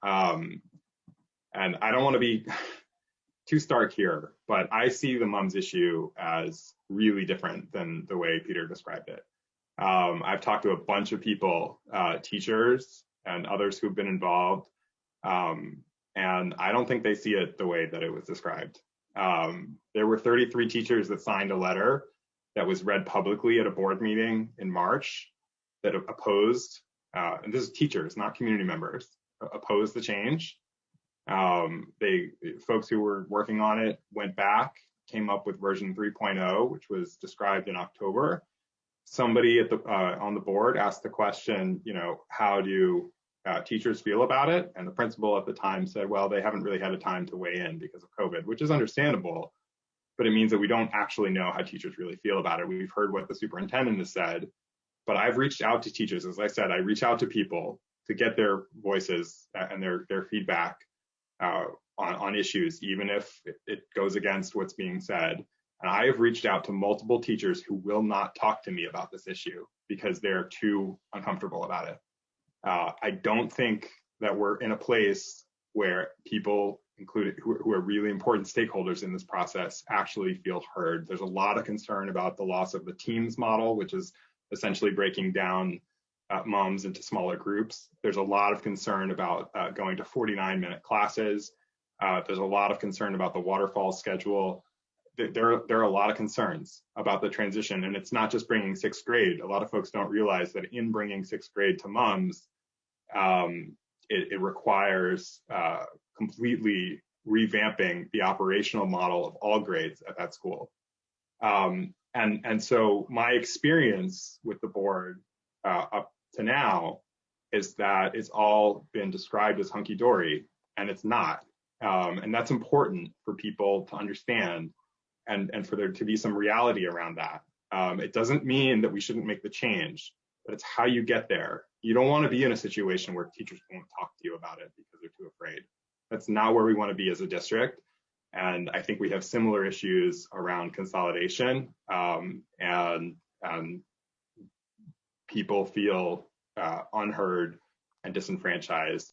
And I don't want to be too stark here, but I see the mums issue as really different than the way Peter described it. I've talked to a bunch of people, teachers and others who've been involved, and I don't think they see it the way that it was described. There were 33 teachers that signed a letter that was read publicly at a board meeting in March that opposed, and this is teachers, not community members, opposed the change. Folks who were working on it went back, came up with version 3.0, which was described in October. Somebody at on the board asked the question, how do teachers feel about it? And the principal at the time said, well, they haven't really had a time to weigh in because of COVID, which is understandable, but it means that we don't actually know how teachers really feel about it. We've heard what the superintendent has said, but I've reached out to teachers. As I said, I reach out to people to get their voices and their feedback on issues, even if it goes against what's being said. And I have reached out to multiple teachers who will not talk to me about this issue because they're too uncomfortable about it. I don't think that we're in a place where people, included who are really important stakeholders in this process, actually feel heard. There's a lot of concern about the loss of the teams model, which is essentially breaking down moms into smaller groups. There's a lot of concern about going to 49-minute classes. There's a lot of concern about the waterfall schedule. There are a lot of concerns about the transition, and it's not just bringing sixth grade. A lot of folks don't realize that in bringing sixth grade to mums, it requires completely revamping the operational model of all grades at that school. And so my experience with the board up to now is that it's all been described as hunky-dory, and it's not. And that's important for people to understand, and for there to be some reality around that. It doesn't mean that we shouldn't make the change, but it's how you get there. You don't want to be in a situation where teachers won't talk to you about it because they're too afraid. That's not where we want to be as a district. And I think we have similar issues around consolidation, and people feel unheard and disenfranchised